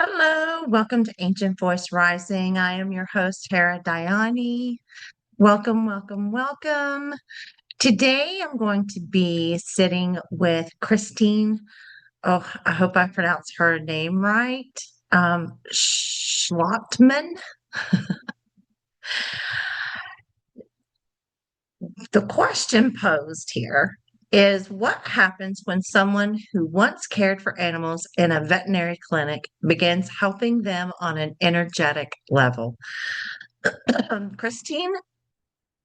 Hello, welcome to Ancient Voice Rising. I am your host, Hera. Welcome, welcome, welcome. Today I'm going to be sitting with Christine. Oh, I hope I pronounced her name right. Schlottman. The question posed here is what happens when someone who once cared for animals in a veterinary clinic begins helping them on an energetic level? Christine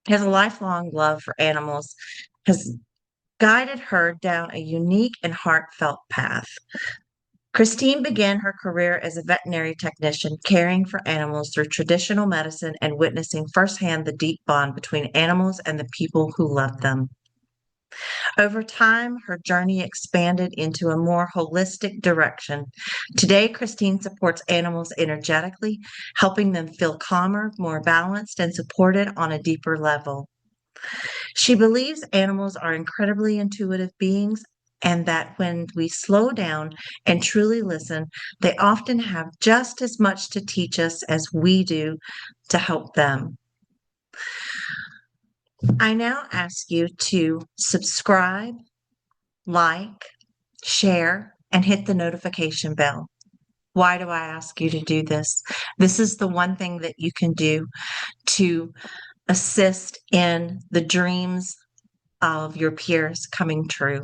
has a lifelong love for animals, has guided her down a unique and heartfelt path. Christine began her career as a veterinary technician, caring for animals through traditional medicine and witnessing firsthand the deep bond between animals and the people who love them. Over time, her journey expanded into a more holistic direction. Today, Christine supports animals energetically, helping them feel calmer, more balanced, and supported on a deeper level. She believes animals are incredibly intuitive beings and that when we slow down and truly listen, they often have just as much to teach us as we do to help them. I now ask you to subscribe, like, share, and hit the notification bell. Why do I ask you to do this? This is the one thing that you can do to assist in the dreams of your peers coming true,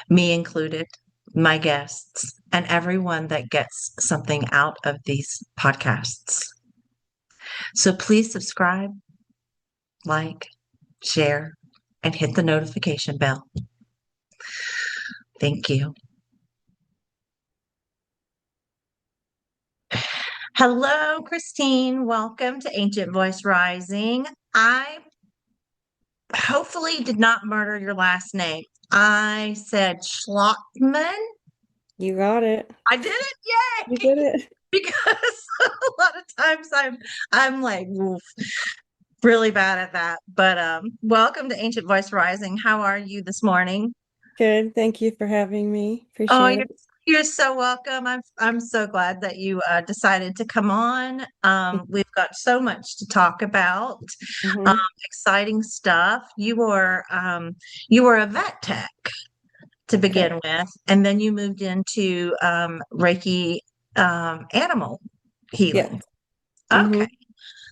me included, my guests, and everyone that gets something out of these podcasts. So please subscribe, like, share, and hit the notification bell. Thank you. Hello, Christine. Welcome to Ancient Voice Rising. I hopefully did not murder your last name. I said Schlottman. You got it. I did it. You Yay! did it. Because a lot of times I'm like oof, really bad at that. But welcome to Ancient Voice Rising. How are you this morning? Good. Thank you for having me. Oh, Appreciate it. you're so welcome. I'm so glad that you decided to come on. We've got so much to talk about. Um, hmm exciting stuff. You were a vet tech to Correct. begin with, and then you moved into Reiki animal Yes. healing. hmm Okay.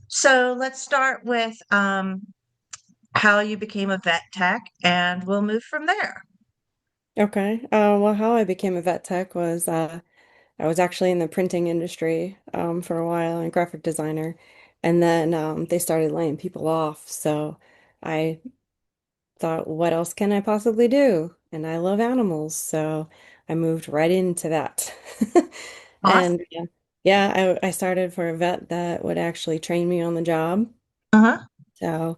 So let's start with how you became a vet tech, and we'll move from there. Okay. Well, how I became a vet tech was I was actually in the printing industry for a while and graphic designer, and then they started laying people off. So I thought, what else can I possibly do? And I love animals, so I moved right into that. Awesome. And I started for a vet that would actually train me on the job. Uh-huh. So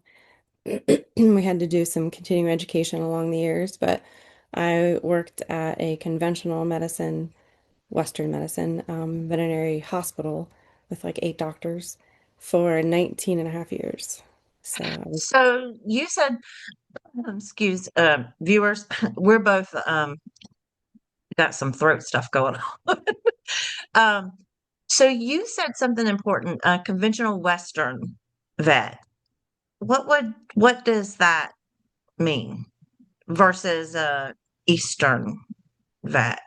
we had to do some continuing education along the years, but I worked at a conventional medicine, Western medicine, veterinary hospital with like 8 doctors for 19 and a half years. So I was, So you said, excuse viewers, we're both got some throat stuff going on. um, so you said something important, conventional Western vet. What does that mean versus Eastern vet?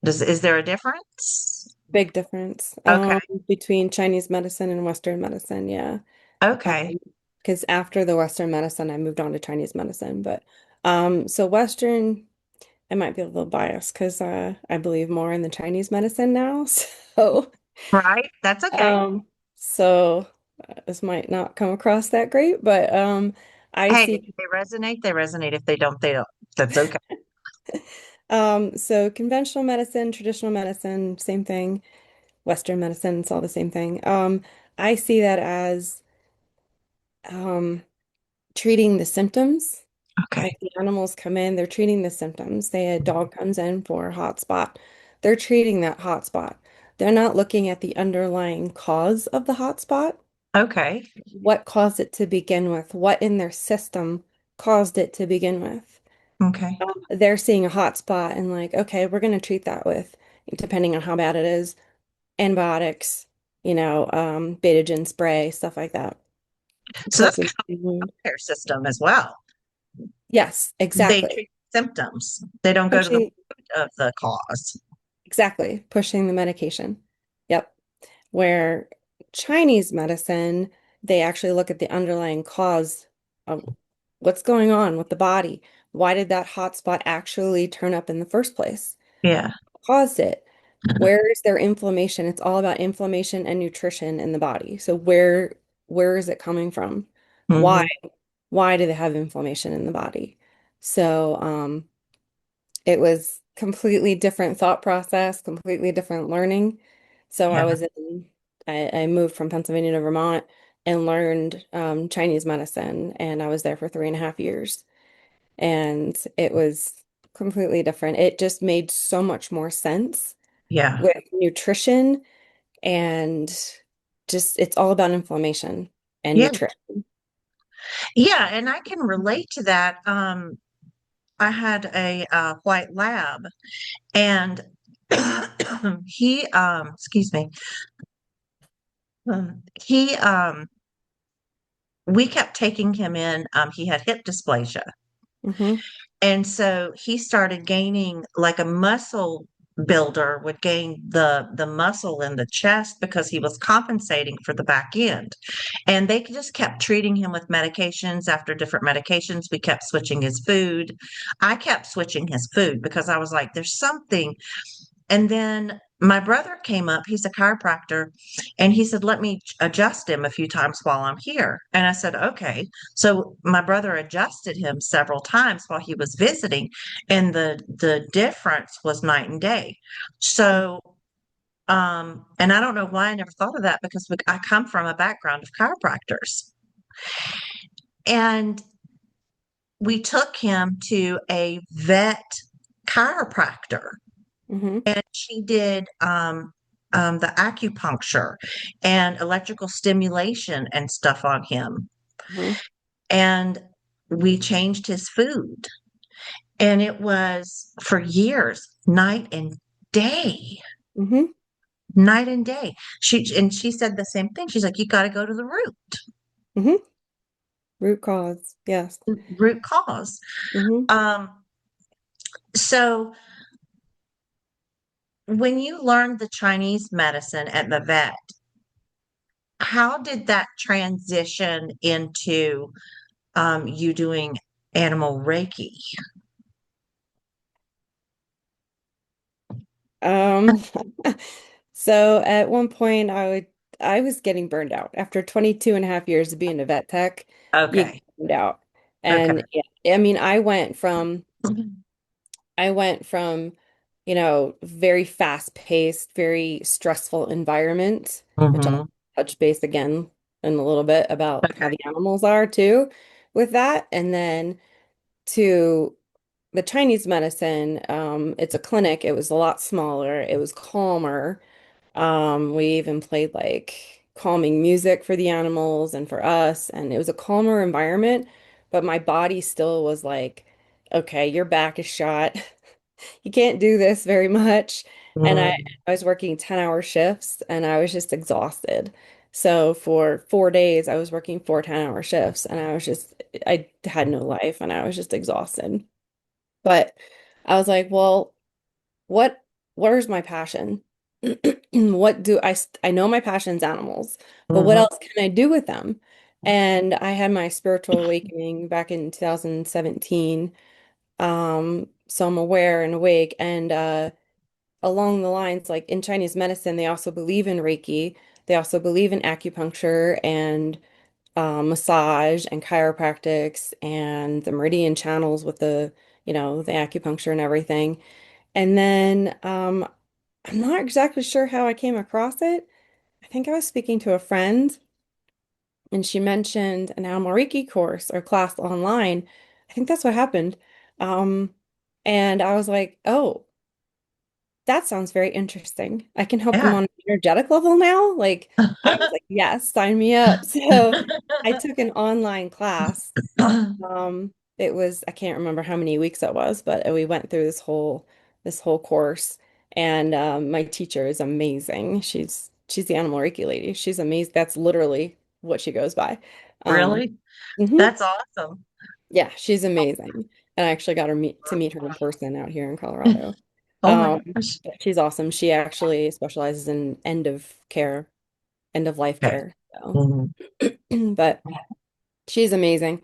Is there a difference? big difference Okay. between Chinese medicine and Western medicine. Yeah. Okay. Because after the Western medicine, I moved on to Chinese medicine. But so Western, I might be a little biased because I believe more in the Chinese medicine now. So, Right. That's okay. um, so this might not come across that great, but I Hey, if see. they resonate, they resonate. If they don't, they don't. That's okay. So conventional medicine, traditional medicine, same thing. Western medicine, it's all the same thing. I see that as um, treating the symptoms. Okay. Like the animals come in, they're treating the symptoms. A dog comes in for a hot spot. They're treating that hot spot. They're not looking at the underlying cause of the hot spot. Okay. What caused it to begin with? What in their system caused it to begin with? Okay. They're seeing a hot spot and like, okay, we're going to treat that with, depending on how bad it is, antibiotics, betagen spray, stuff like that to So put that's through kind the wound. of care system as well. Yes, They exactly. treat symptoms. They don't go to the Pushing, root of the cause. exactly, pushing the medication. Yep. Where Chinese medicine, they actually look at the underlying cause of what's going on with the body. Why did that hot spot actually turn up in the first place? Yeah. What caused it? Where is their inflammation? It's all about inflammation and nutrition in the body. So where is it coming from? Why? Hmm. Why do they have inflammation in the body? So it was completely different thought process, completely different learning. So Yeah. I moved from Pennsylvania to Vermont and learned Chinese medicine, and I was there for 3.5 years. And it was completely different. It just made so much more sense Yeah. with nutrition and just it's all about inflammation and Yeah. nutrition. Yeah. And I can relate to that. I had a white lab and excuse me, he, we kept taking him in. He had hip dysplasia. Hmm. And so he started gaining like a muscle builder would gain the muscle in the chest because he was compensating for the back end. And they just kept treating him with medications after different medications. We kept switching his food. I kept switching his food because I was like, there's something. And then my brother came up, he's a chiropractor, and he said, let me adjust him a few times while I'm here. And I said, okay. So my brother adjusted him several times while he was visiting, and the difference was night and day. So and I don't know why I never thought of that because I come from a background of chiropractors. And we took him to a vet chiropractor Hmm. and she did the acupuncture and electrical stimulation and stuff on him. Hmm. And we changed his food. And it was for years, night and day, Hmm. night and day. She said the same thing. She's like, you got to go to the Hmm. Root cause. Yes. root cause. Hmm. Um, so when you learned the Chinese medicine at the vet, how did that transition into you doing animal Reiki? Um, so at one point I was getting burned out. After 22.5 years of being a vet tech, you get Okay. burned out. Okay. And yeah, I mean, I went from, very fast-paced, very stressful environment, which Hmm. I'll touch base again in a little bit about how Okay. the animals are too with that. And then to the Chinese medicine, it's a clinic. It was a lot smaller. It was calmer. We even played like calming music for the animals and for us, and it was a calmer environment, but my body still was like, okay, your back is shot. You can't do this very much. And Mm. I was working 10-hour shifts and I was just exhausted. So for 4 days, I was working 4 10-hour shifts and I had no life and I was just exhausted. But I was like, well, what where's my passion? I know my passion's animals, but what Mhm. else can I do with them? And I had my spiritual awakening back in 2017. So I'm aware and awake and along the lines like in Chinese medicine, they also believe in Reiki. They also believe in acupuncture and massage and chiropractics and the meridian channels with the acupuncture and everything. And then I'm not exactly sure how I came across it. I think I was speaking to a friend and she mentioned an animal Reiki course or class online. I think that's what happened. Um, and I was like, oh, that sounds very interesting. I can help them Yeah. on an energetic level now. Like, I was like, yes, sign me up. So I took an online class. It was, I can't remember how many weeks it was, but we went through this whole course. And my teacher is amazing. She's the animal Reiki lady. She's amazing. That's literally what she goes by. Um, Really? mhm. That's awesome. Yeah, she's amazing. And I actually got to meet her in person out here in Colorado. Oh my gosh. But she's awesome. She actually specializes in end of life Okay. care. So, Mhm. but she's amazing.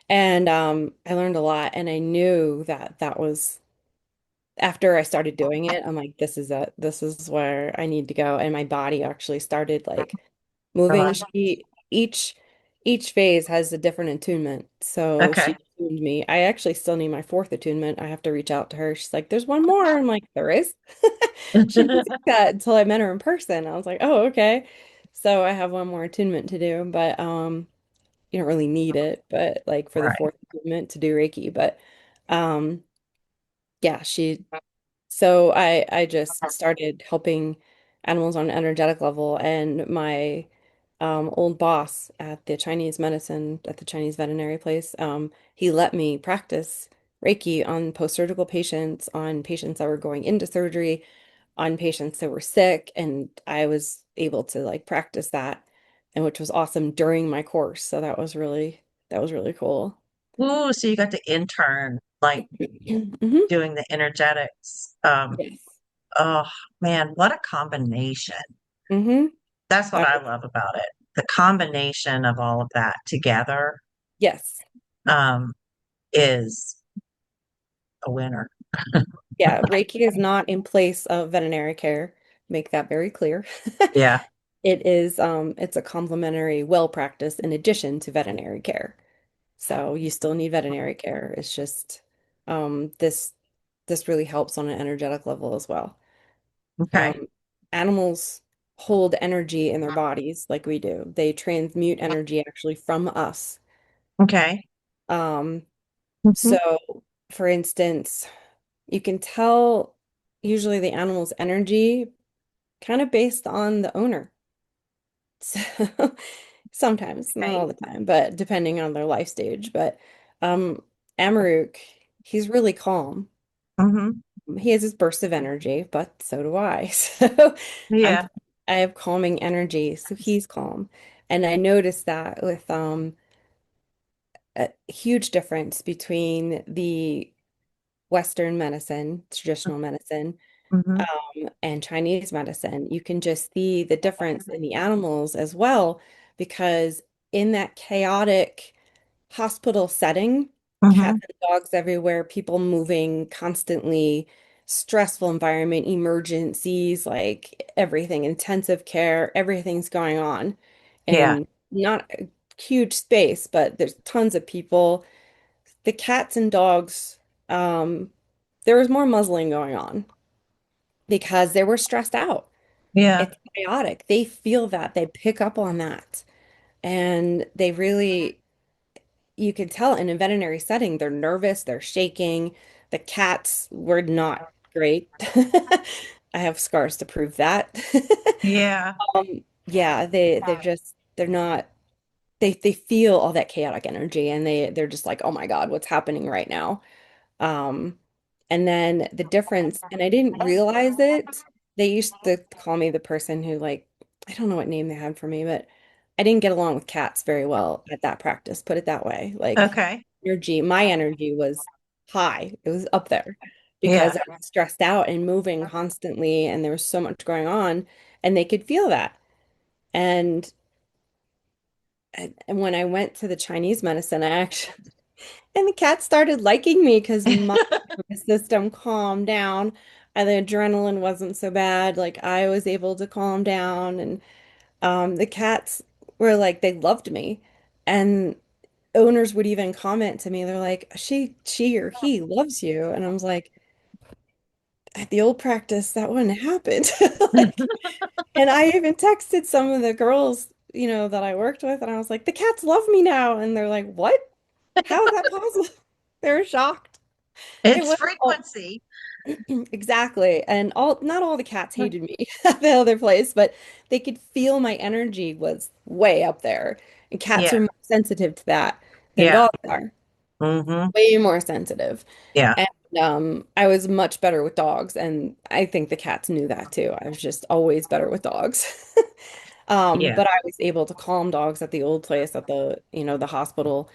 And I learned a lot, and I knew that that was after I started doing it, I'm like, this is where I need to go. And my body actually started like moving. Each phase has a different attunement. So she Okay. tuned me. I actually still need my fourth attunement. I have to reach out to her. She's like, there's one more. I'm like, there is. She didn't say that until I met her in person. I was like, oh, okay. So I have one more attunement to do, but you don't really need it, but like for the Right. fourth attunement to do Reiki. But um yeah, so I just started helping animals on an energetic level, and my old boss at the Chinese medicine at the Chinese veterinary place, he let me practice Reiki on post-surgical patients, on patients that were going into surgery, on patients that were sick, and I was able to like practice that, and which was awesome during my course. So that was really cool. Ooh, so you got to intern, like Hmm. doing the energetics. Yes. Oh man, what a combination. Hmm. That's what I, I love about it. The combination of all of that together, yes. um, is a winner. Yeah, Reiki is not in place of veterinary care. Make that very clear. Yeah. It is it's a complementary well practice in addition to veterinary care. So you still need veterinary care. It's just this really helps on an energetic level as well. Okay. Um Animals hold energy in their bodies like we do. They transmute energy actually from us. Okay. Um Hmm. so for instance, you can tell usually the animal's energy kind of based on the owner. So sometimes, not Okay. all the time, but depending on their life stage. But um Amaruk, he's really calm. Hmm. He has his bursts of energy, but so do I. So I'm Yeah. I have calming energy, so he's calm. And I noticed that with a huge difference between the Western medicine, traditional medicine, Hmm. and Chinese medicine. You can just see the difference in the animals as well, because in that chaotic hospital setting, cats Hmm. and dogs everywhere, people moving constantly, stressful environment, emergencies, like everything, intensive care, everything's going on. Yeah. And not a huge space, but there's tons of people. The cats and dogs, um, there was more muzzling going on because they were stressed out. Yeah. It's chaotic. They feel that. They pick up on that. And they really, you can tell in a veterinary setting, they're nervous, they're shaking. The cats were not great. I have scars to prove that. Yeah. Yeah, they're not they feel all that chaotic energy, and they're just like, "Oh my God, what's happening right now?" Um, and then the difference, and I didn't realize it. They used to call me the person who, like, I don't know what name they had for me, but I didn't get along with cats very well at that practice, put it that way. Like, Okay. my energy was high. It was up there because Yeah. I was stressed out and moving constantly, and there was so much going on, and they could feel that. And and when I went to the Chinese medicine, I actually and the cat started liking me because my nervous system calmed down. And the adrenaline wasn't so bad. Like I was able to calm down. And the cats were like, they loved me. And owners would even comment to me, they're like, she or he loves you. And I was like, at the old practice, that wouldn't happen. Like, and I even texted some of the girls, that I worked with, and I was like, the cats love me now. And they're like, what? How is that possible? They're shocked. It It's was all frequency. exactly. And not all the cats hated me at the other place, but they could feel my energy was way up there. And cats Yeah. are more sensitive to that than Yeah. dogs are. Hmm. Way more sensitive. Yeah. I was much better with dogs, and I think the cats knew that too. I was just always better with dogs. Yeah, But I was able to calm dogs at the old place at the hospital,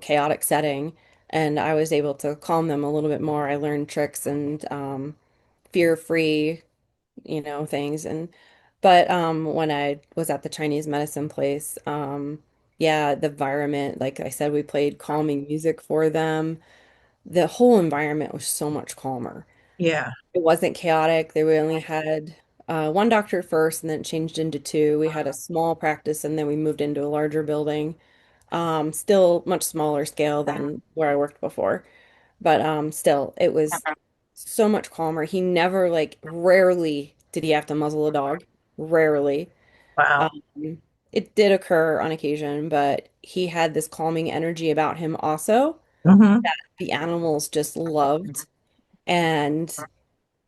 chaotic setting, and I was able to calm them a little bit more. I learned tricks and fear-free, things. But when I was at the Chinese medicine place, yeah, the environment, like I said, we played calming music for them. The whole environment was so much calmer. yeah. It wasn't chaotic. They only had one doctor first and then it changed into two. We had a small practice and then we moved into a larger building. Still much smaller scale than where I worked before. But still, it was so much calmer. He never, like, rarely did he have to muzzle a dog. Rarely. Wow. Um, it did occur on occasion, but he had this calming energy about him also. Hmm. The animals just loved, and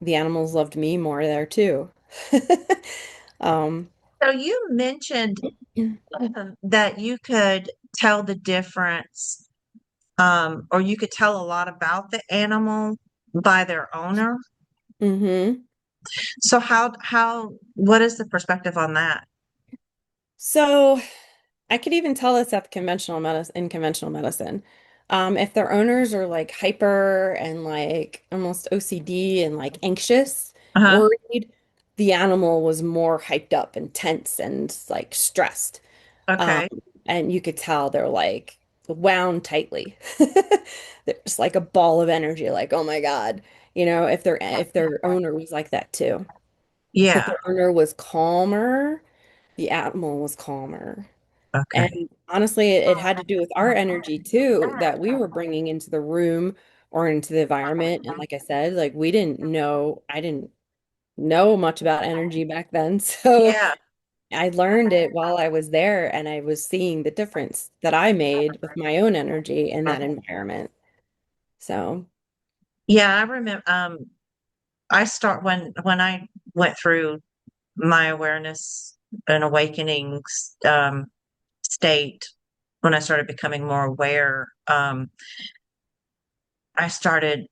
the animals loved me more there too. Um, So you mentioned that you could tell the difference, or you could tell a lot about the animal by their owner. hmm So what is the perspective on that? So I could even tell this at conventional medicine. If their owners are like hyper and like almost OCD and like anxious, Uh-huh. worried, the animal was more hyped up and tense and like stressed. Um, Okay. and you could tell they're like wound tightly. There's like a ball of energy, like, oh my God. If their owner was like that too. If Yeah. their owner was calmer, the animal was calmer. Okay. And honestly, it had to do with our energy too, that we were bringing into the room or into the environment. And like I said, like I didn't know much about energy back then. So Yeah. I learned it while I was there and I was seeing the difference that I made with my own energy in that environment. So, Yeah, I remember I start when I went through my awareness and awakening state, when I started becoming more aware, I started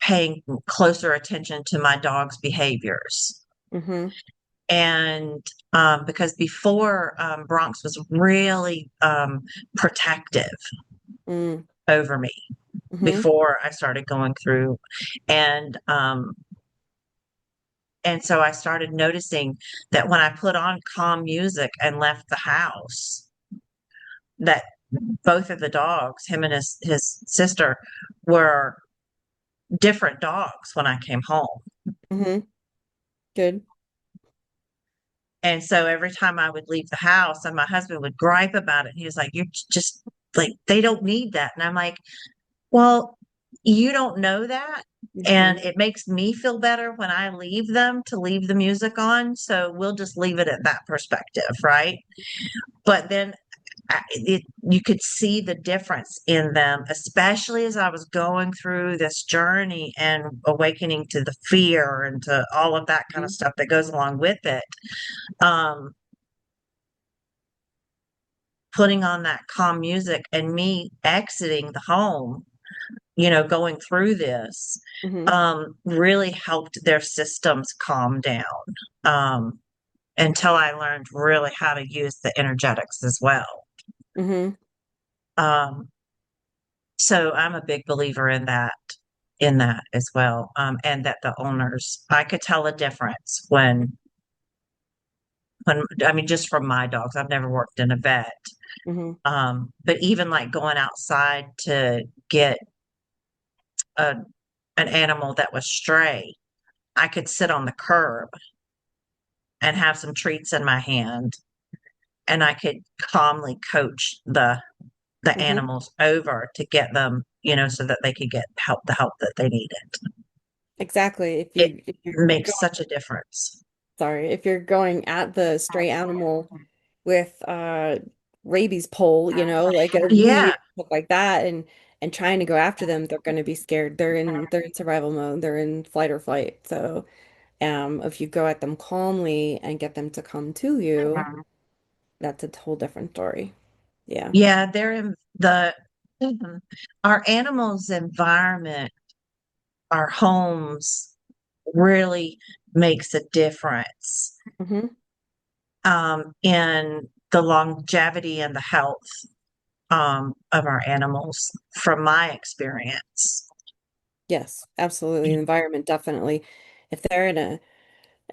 paying closer attention to my dog's behaviors. hmm And because before, Bronx was really protective mm, over me hmm before I started going through. And and so I started noticing that when I put on calm music and left the house, that both of the dogs, him and his sister, were different dogs when I came home. hmm good. And so every time I would leave the house, and my husband would gripe about it, he was like, "You're just like, they don't need that." And I'm like, "Well, you don't know that. And hmm it makes me feel better when I leave them to leave the music on. So we'll just leave it at that perspective, right?" But then you could see the difference in them, especially as I was going through this journey and awakening to the fear and to all of that kind of stuff that goes along with it. Um, Putting on that calm music and me exiting the home, going through this, hmm really helped their systems calm down, um, until I learned really how to use the energetics as well. hmm Um, so I'm a big believer in that as well. And that the owners, I could tell a difference when I mean, just from my dogs. I've never worked in a vet. hmm But even like going outside to get a an animal that was stray, I could sit on the curb and have some treats in my hand, and I could calmly coach the hmm animals over to get them, so that they could get the help that they needed. Exactly. If It you if you're makes such a difference. if you're going at the stray animal with rabies pole, like a Yeah, lead, stuff like that, and trying to go after them, they're going to be scared. They're in survival mode. They're in flight or flight. So, if you go at them calmly and get them to come to you, that's a whole different story. Yeah. yeah, they're in the Mhm. Our animals' environment, our homes, really makes a difference Hmm. in the longevity and the health of our animals, from my experience. Yes, absolutely. The environment definitely. If they're in a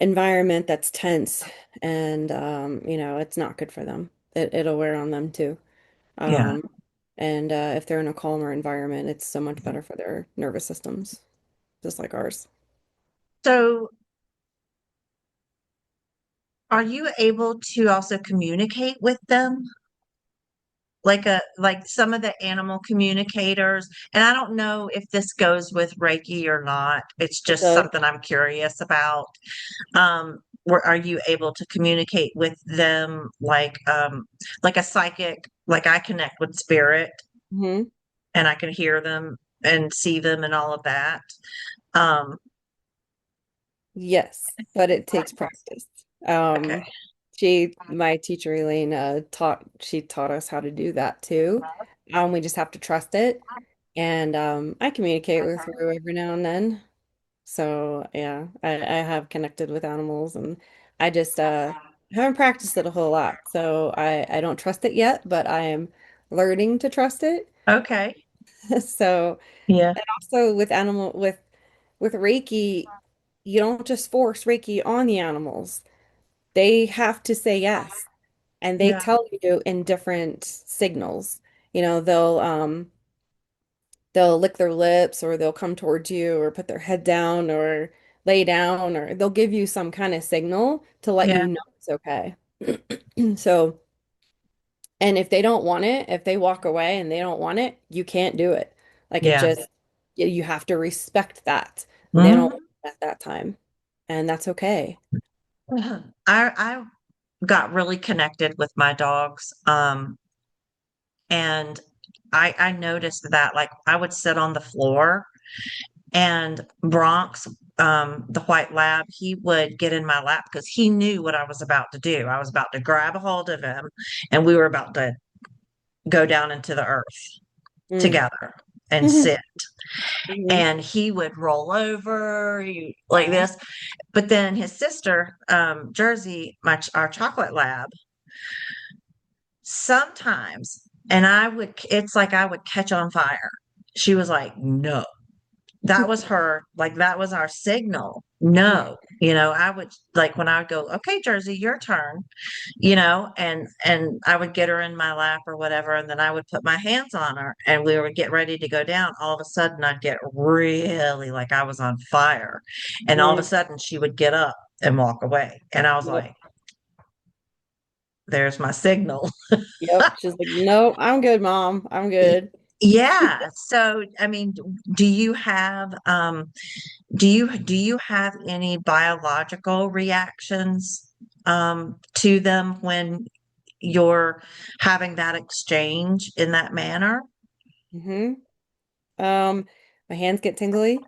environment that's tense and it's not good for them. It'll wear on them too. Yeah. Um, and if they're in a calmer environment, it's so much better for their nervous systems, just like ours. So, are you able to also communicate with them? Like some of the animal communicators, and I don't know if this goes with Reiki or not. It's It just does. something I'm curious about. Where are you able to communicate with them like a psychic, like I connect with spirit Hmm. and I can hear them and see them and all of that. Um, Yes, but it takes practice. okay. My teacher Elaine, she taught us how to do that too. We just have to trust it. And I communicate with her every now and then. So yeah, I have connected with animals and I just haven't practiced it a whole lot. So I don't trust it yet, but I am learning to trust it. Okay. So Yeah. and also with Reiki, you don't just force Reiki on the animals. They have to say yes. And they Yeah. tell you in different signals. You know, they'll lick their lips or they'll come towards you or put their head down or lay down or they'll give you some kind of signal to let Yeah. you know it's okay. So, and if they don't want it, if they walk away and they don't want it, you can't do it. Like it Yeah. just, you have to respect that. They don't Mhm. want it at that time. And that's okay. I got really connected with my dogs. And I noticed that like I would sit on the floor and Bronx, the white lab, he would get in my lap because he knew what I was about to do. I was about to grab a hold of him and we were about to go down into the earth Mm. together and sit. Mhm. And he would roll over like this. But then his sister, Jersey, our chocolate lab, sometimes, and it's like I would catch on fire. She was like, no. That was her, like that was our signal. No, I would like when I would go, okay, Jersey, your turn, and I would get her in my lap or whatever, and then I would put my hands on her and we would get ready to go down. All of a sudden I'd get really like I was on fire. And all of a Mm. sudden she would get up and walk away. And I was Yep. like, there's my signal. Yep. She's like, no, I'm good, Mom. I'm good. Yeah. So, I mean, do you have do you have any biological reactions to them when you're having that exchange in that manner? Hmm. Um, my hands get tingly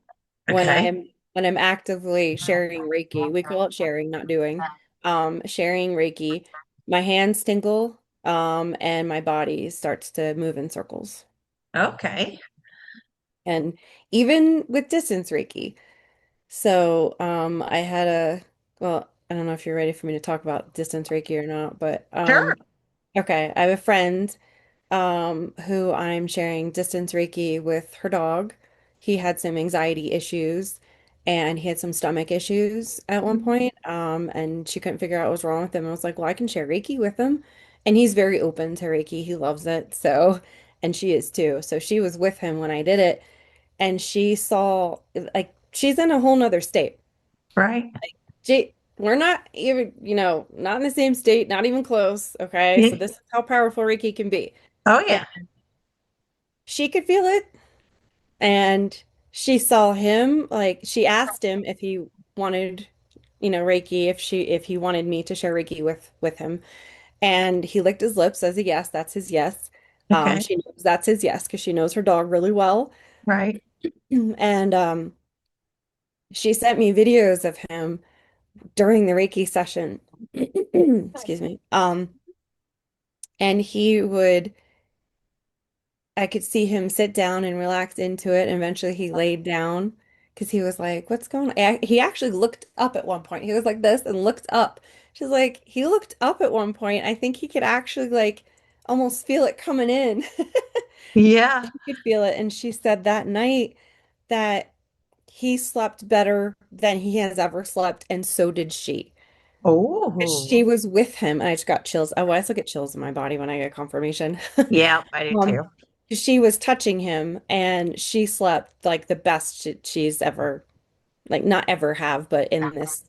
Okay. when I'm actively sharing Reiki. We call it sharing, not doing. Sharing Reiki, my hands tingle, and my body starts to move in circles. Okay. And even with distance Reiki. So, I had well, I don't know if you're ready for me to talk about distance Reiki or not, but Sure. okay, I have a friend who I'm sharing distance Reiki with her dog. He had some anxiety issues and he had some stomach issues at one point. And she couldn't figure out what was wrong with him. I was like, well, I can share Reiki with him. And he's very open to Reiki. He loves it. So, and she is too. So she was with him when I did it and she saw like she's in a whole nother state. Right. We're not even, not in the same state, not even close. Okay. Yeah. So this is how powerful Reiki can be. Oh And yeah. she could feel it. And she saw him, like she asked him if he wanted, Reiki, if he wanted me to share Reiki with him. And he licked his lips as a yes, that's his yes. Okay. She knows that's his yes because she knows her dog really well. Right. And she sent me videos of him during the Reiki session. Excuse me. And he would I could see him sit down and relax into it. And eventually he laid down because he was like, what's going on? He actually looked up at one point. He was like this and looked up. She's like, he looked up at one point. I think he could actually like almost feel it coming in. Yeah. She could feel it. And she said that night that he slept better than he has ever slept, and so did she. She Oh, was with him, and I just got chills. Oh, I still get chills in my body when I get confirmation. yeah, I do Um, too. she was touching him, and she slept like the best she's ever, like not ever have, but in this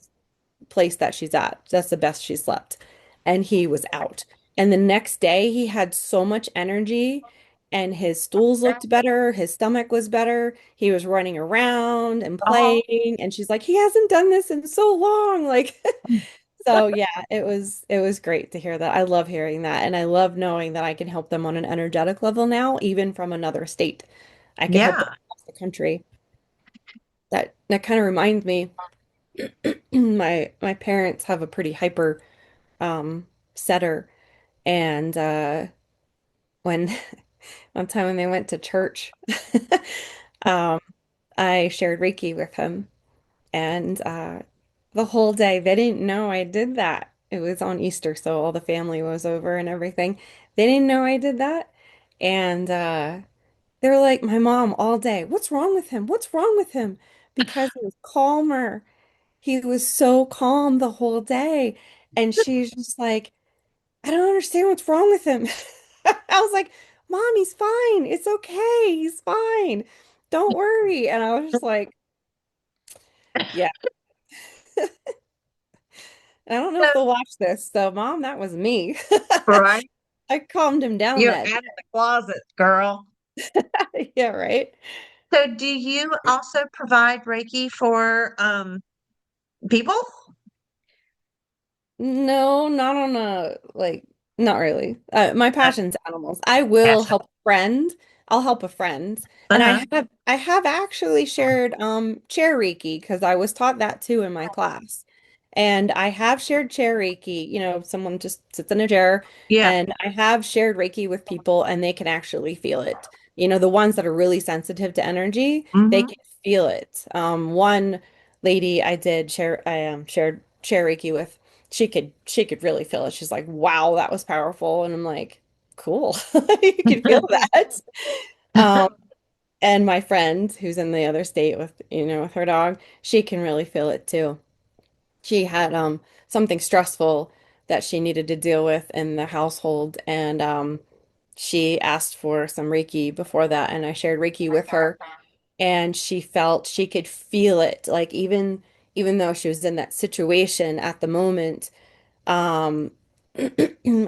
place that she's at, that's the best she slept. And he was out. And the next day, he had so much energy, and his stools looked better. His stomach was better. He was running around and Oh, playing. And she's like, he hasn't done this in so long. Like, so yeah, it was great to hear that. I love hearing that, and I love knowing that I can help them on an energetic level now, even from another state. I could help them yeah. across the country. That kind of reminds me, my parents have a pretty hyper setter, and when one time when they went to church, um, I shared Reiki with him. And the whole day, they didn't know I did that. It was on Easter, so all the family was over and everything. They didn't know I did that. And they were like, my mom all day, what's wrong with him? What's wrong with him? Because he was calmer. He was so calm the whole day. And she's just like, I don't understand what's wrong with him. I was like, Mom, he's fine. It's okay. He's fine. Don't worry. And I was just like, yeah. And I don't know So, if they'll watch this. So, Mom, that was me. right. I calmed him down You're that out of the closet, girl. day. Yeah, right. So do you also provide Reiki for people? No, not on a like, not really. My Uh, passion's animals. I will Gotcha. help a friend. I'll help a friend. And Uh-huh. I have actually shared chair Reiki because I was taught that too in my class. And I have shared chair Reiki, someone just sits in a chair, Yeah. and I have shared Reiki with people and they can actually feel it. The ones that are really sensitive to energy, they Hmm. can feel it. One lady I did share I shared chair Reiki with, she could really feel it. She's like, "Wow, that was powerful." And I'm like, "Cool." You can feel that. Um, and my friend who's in the other state with her dog, she can really feel it too. She had something stressful that she needed to deal with in the household, and she asked for some Reiki before that, and I shared Reiki with her, and she felt she could feel it, like even though she was in that situation at the moment. um,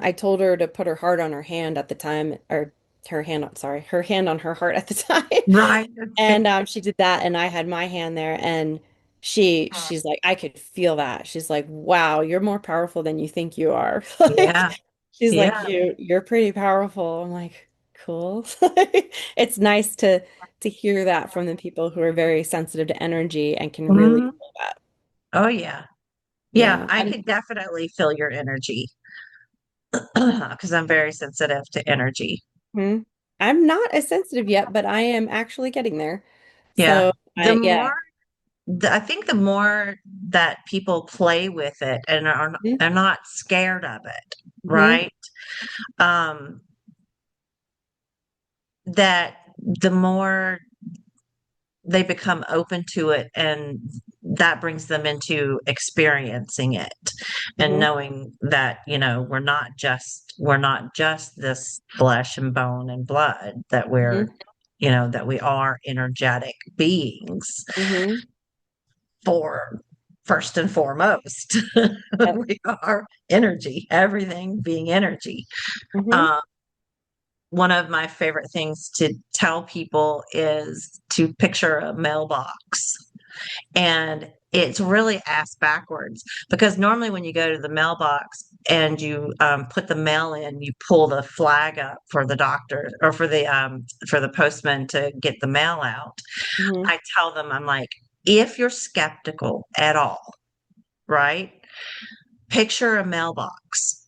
I told her to put her heart on her hand at the time, or her hand on, sorry, her hand on her heart at the time. Right. And she did that, and I had my hand there, and she's like, I could feel that. She's like, wow, you're more powerful than you think you are. Yeah. Like, she's like, Yeah. you're pretty powerful. I'm like, cool. It's nice to hear that from the people who are very sensitive to energy and can really Mhm. feel that. Oh, yeah. Yeah. Yeah. I could definitely feel your energy because I'm very sensitive to energy. Mhm. I'm not as sensitive yet, but I am actually getting there. Yeah. So The yeah. more, I think the more that people play with it and are not scared of it, Mm-hmm. right? Um, that the more they become open to it and that brings them into experiencing it and Hmm. knowing that we're not just this flesh and bone and blood, that we're Hmm. that we are energetic beings Hmm. for first and foremost. Yep. We are energy, everything being energy. Hmm. um, One of my favorite things to tell people is to picture a mailbox. And it's really ass backwards because normally when you go to the mailbox and you put the mail in, you pull the flag up for the doctor or for the postman to get the mail out. Hmm. I tell them, I'm like, if you're skeptical at all, right? Picture a mailbox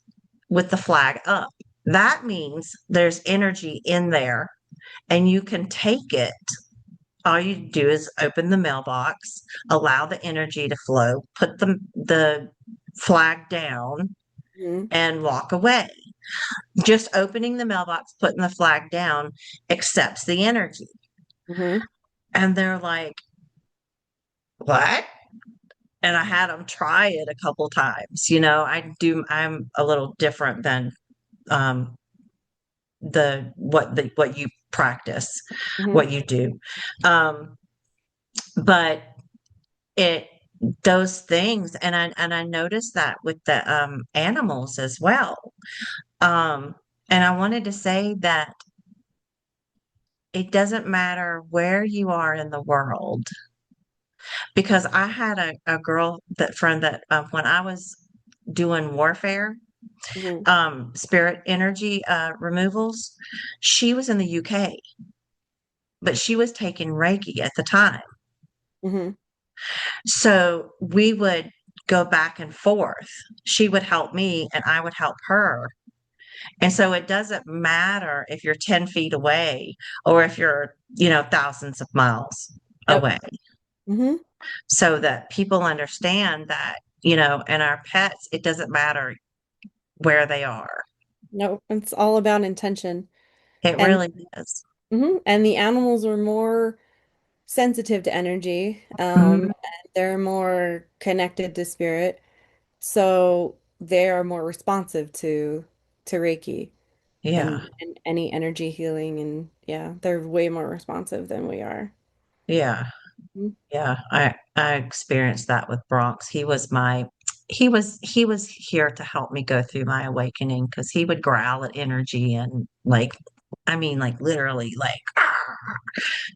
with the flag up. That means there's energy in there and you can take it. All you do is open the mailbox, allow the energy to flow, put the flag down, Hmm. and walk away. Just opening the mailbox, putting the flag down accepts the energy. Hmm. And they're like, what? And I had them try it a couple times. I'm a little different than um, what you practice, Hmm. what you do. Um, but it those things, and I noticed that with the animals as well. Um, and I wanted to say that it doesn't matter where you are in the world, because I had a girl that friend that when I was doing warfare, Hmm. spirit energy removals, she was in the UK, but she was taking Reiki at the time. Hmm. So we would go back and forth. She would help me and I would help her. And so it doesn't matter if you're 10 feet away or if you're, thousands of miles Yep. away, Hmm. so that people understand that, and our pets, it doesn't matter where they are. No, it's all about intention. It And really is. and the animals are more sensitive to energy. Mhm. And they're more connected to spirit. So they are more responsive to Reiki Yeah. and any energy healing, and yeah, they're way more responsive than we are. Yeah. Mhm. Yeah, I experienced that with Bronx. He was here to help me go through my awakening, because he would growl at energy and like, I mean, like literally like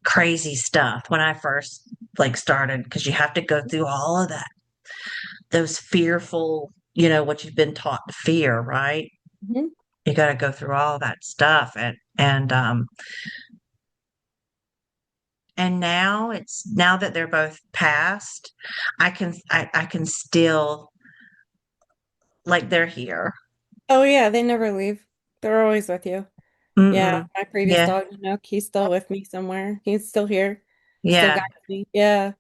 crazy stuff when I first like started, because you have to go through all of that, those fearful, what you've been taught to fear, right? Mhm. You got to go through all that stuff, and now that they're both passed, I can still, like, they're here. Oh yeah, they never leave. They're always with you. Yeah, Mm-mm. my previous Yeah, dog, Nook, he's still with me somewhere. He's still here, still yeah. guides me. Yeah,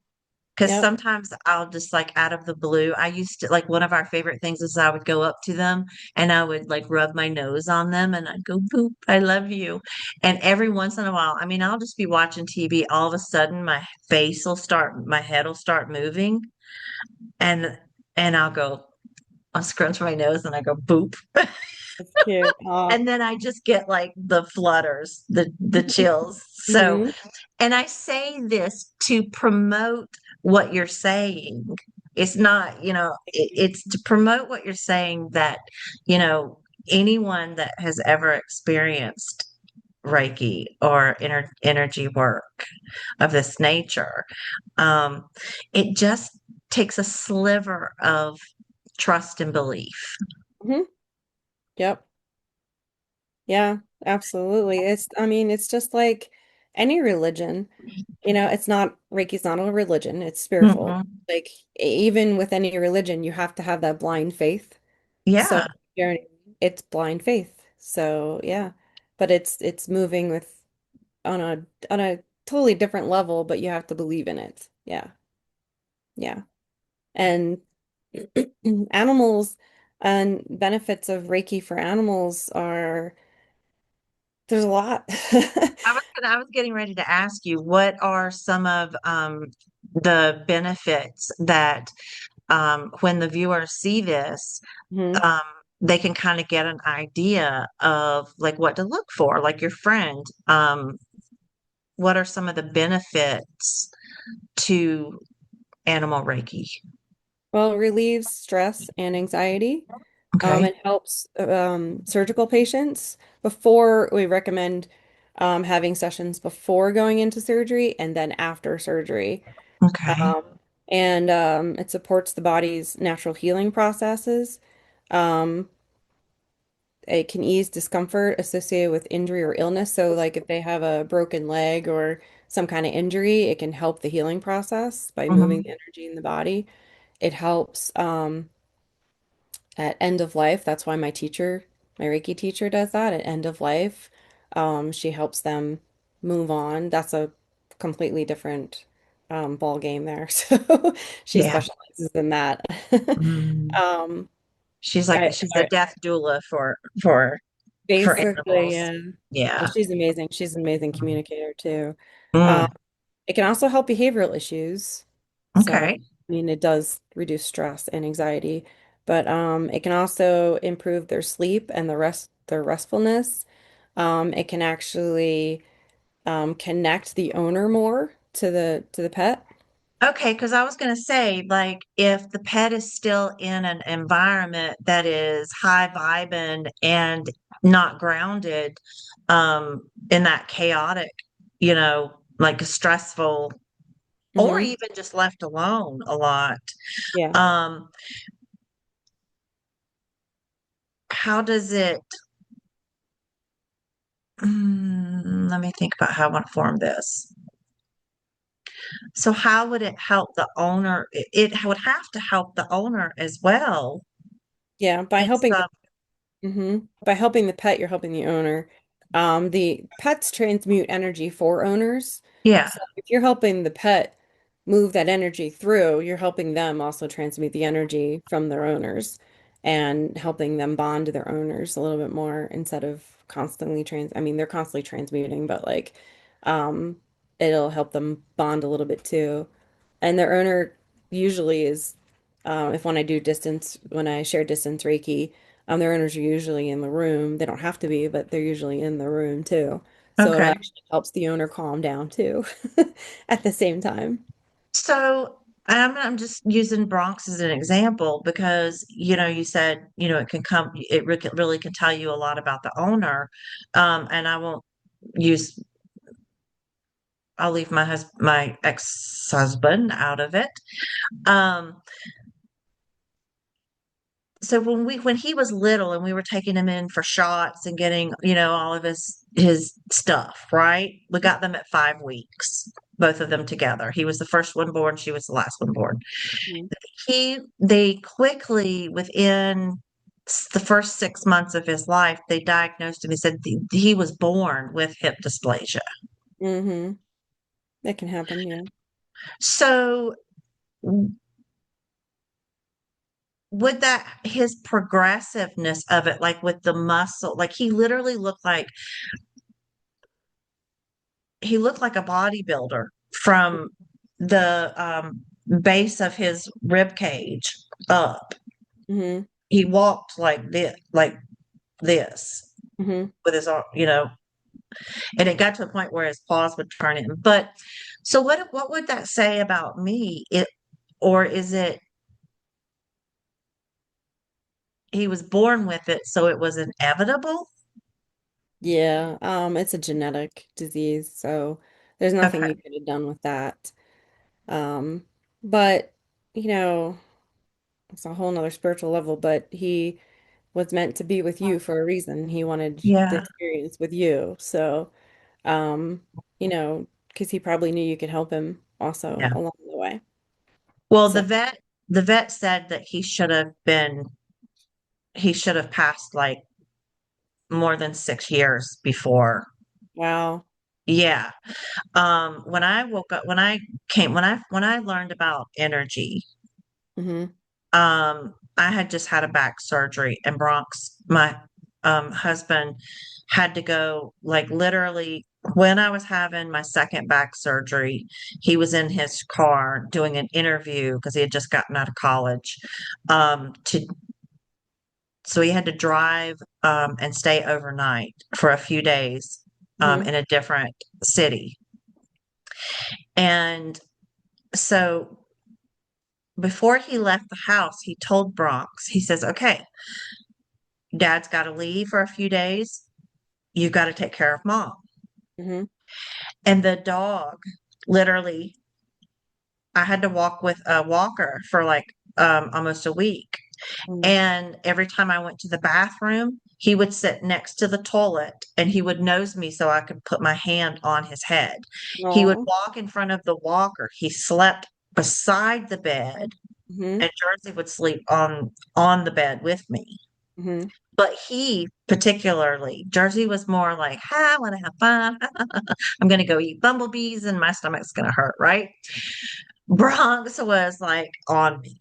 Because yep. sometimes I'll just like out of the blue, I used to like one of our favorite things is I would go up to them and I would like rub my nose on them and I'd go, boop, I love you. And every once in a while, I mean, I'll just be watching TV. All of a sudden, my head will start moving, and I'll scrunch my nose and I go, boop. That's cute. And then I just get like the flutters, the chills. So, Hmm. and I say this to promote what you're saying. It's not, it's to promote what you're saying, that, you know, anyone that has ever experienced Reiki or energy work of this nature, um, it just takes a sliver of trust and belief. Hmm. Yep. Yeah, absolutely. I mean, it's just like any religion. It's not, Reiki's not a religion, it's spiritual. Mhm. Like, even with any religion, you have to have that blind faith. So, Yeah, you're- it's blind faith. So, yeah. But it's moving with on a totally different level, but you have to believe in it. Yeah. Yeah. And animals and benefits of Reiki for animals are there's a lot. I was getting ready to ask you, what are some of the benefits that, when the viewers see this, Mhm. um, they can kind of get an idea of like what to look for, like your friend. What are some of the benefits to animal Reiki? Well, it relieves stress and anxiety. Okay. It helps surgical patients before we recommend having sessions before going into surgery and then after surgery. Okay. And it supports the body's natural healing processes. Um, it can ease discomfort associated with injury or illness. So, like if they have a broken leg or some kind of injury, it can help the healing process by moving Mhm. the energy in the body. It helps at end of life. That's why my Reiki teacher does that at end of life. She helps them move on, that's a completely different ball game there. So she Yeah. specializes in that. Mm. Um, She's the I death doula for basically, animals. yeah. Yeah. She's amazing. She's an amazing communicator too. Um, Mm. it can also help behavioral issues. So, Okay. I mean, it does reduce stress and anxiety, but it can also improve their sleep and their restfulness. It can actually connect the owner more to the pet. Okay, because I was going to say, like, if the pet is still in an environment that is high vibing and not grounded, in that chaotic, like stressful, or Hmm. even just left alone a lot, Yeah. um, how does it, let me think about how I want to form this. So how would it help the owner? It would have to help the owner as well. Yeah. In some, By helping the pet, you're helping the owner. The pets transmute energy for owners. yeah. So if you're helping the pet move that energy through, you're helping them also transmute the energy from their owners and helping them bond to their owners a little bit more instead of I mean, they're constantly transmuting, but like, um, it'll help them bond a little bit too. And their owner usually is, if when I share distance Reiki, their owners are usually in the room. They don't have to be, but they're usually in the room too. So it Okay. actually helps the owner calm down too at the same time. So I'm just using Bronx as an example because, you said, really can tell you a lot about the owner. And use, I'll leave my ex-husband out of it. Um, so when he was little and we were taking him in for shots and getting, all of his stuff, right? We got them at 5 weeks, both of them together. He was the first one born, she was the last one born. Mhm. They quickly, within the first 6 months of his life, they diagnosed him. He said he was born with hip dysplasia. Mm-hmm. That can happen, yeah. So would that his progressiveness of it, like with the muscle, like he looked like a bodybuilder from the base of his rib cage up. Mm-hmm. He walked like this Mm-hmm. with his arm, and it got to a point where his paws would turn in. But so what would that say about me? Or is it he was born with it, so it was inevitable? Yeah, it's a genetic disease, so there's nothing Okay. you could have done with that. Um, but you know, it's a whole nother spiritual level, but he was meant to be with you for a reason. He wanted the Yeah. experience with you. So, um, because he probably knew you could help him also Yeah. along the way. Well, So, the vet said that he should have passed like more than 6 years before. wow. Yeah. When I woke up, when I learned about energy, Mm-hmm. I had just had a back surgery, and Bronx, my husband, had to go, like, literally when I was having my second back surgery. He was in his car doing an interview because he had just gotten out of college. To So he had to drive and stay overnight for a few days Mm-hmm. in a different city. And so before he left the house, he told Bronx, he says, "Okay, Dad's got to leave for a few days. You got to take care of Mom." Mm-hmm. And the dog, literally, I had to walk with a walker for like almost a week. And every time I went to the bathroom, he would sit next to the toilet and he would nose me so I could put my hand on his head. He would Oh. walk in front of the walker. He slept beside the bed, Mm-hmm. and Jersey would sleep on the bed with me. Hmm. But he particularly, Jersey was more like, I want to have fun. I'm going to go eat bumblebees and my stomach's going to hurt, right? Bronx was like on me.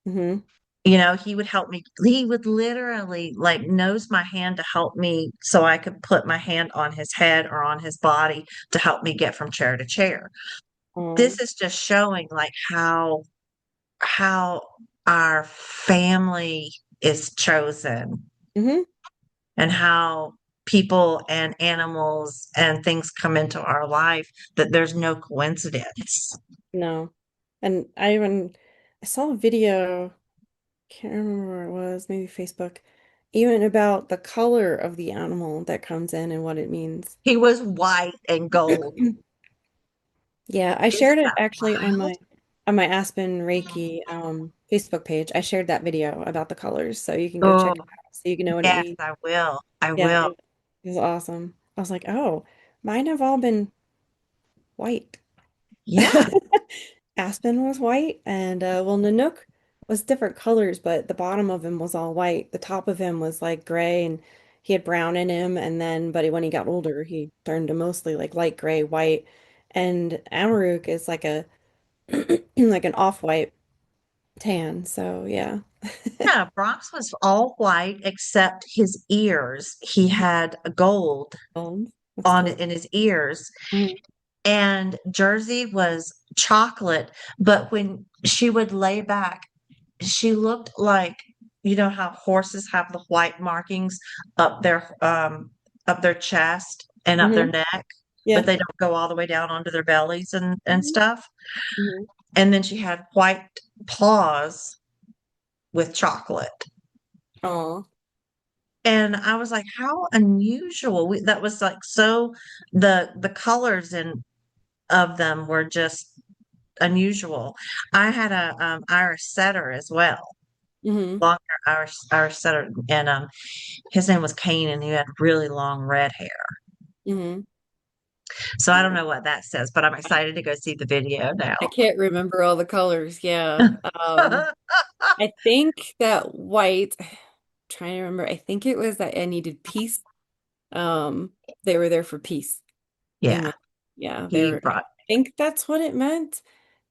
Hmm. He would help me. He would literally like nose my hand to help me so I could put my hand on his head or on his body to help me get from chair to chair. Oh. This is just showing like how our family is chosen Hmm. and how people and animals and things come into our life that there's no coincidence. No. And I saw a video, can't remember where it was, maybe Facebook, even about the color of the animal that comes in and what it means. He was white and gold. Yeah, I shared Isn't it that actually wild? on my Aspen Reiki Facebook page. I shared that video about the colors, so you can go check Oh, it out so you can know what it yes, means. I will. I Yeah, will. it was awesome. I was like, oh, mine have all been white. Yeah. Aspen was white, and well, Nanook was different colors, but the bottom of him was all white. The top of him was like gray, and he had brown in him. And then, but when he got older, he turned to mostly like light gray, white. And Amaruk is like a like an off-white tan. So yeah. Yeah, Bronx was all white except his ears. He had gold That's on cool. in his ears, Mhm. and Jersey was chocolate. But when she would lay back, she looked like how horses have the white markings up their chest and up their Hmm. neck, but Yeah. they don't go all the way down onto their bellies and Hmm. stuff. Hmm. And then she had white paws with chocolate. Oh. And I was like, how unusual. That was like so the colors in of them were just unusual. I had a Irish setter as well, Hmm. longer Irish setter, and his name was Kane, and he had really long red hair. Hmm. So I don't know what that says, but I'm excited to go see the video now. I can't remember all the colors. Yeah. I think that white, trying to remember, I think it was that I needed peace. Um, they were there for peace. And Yeah, yeah, they he were, I brought. think that's what it meant,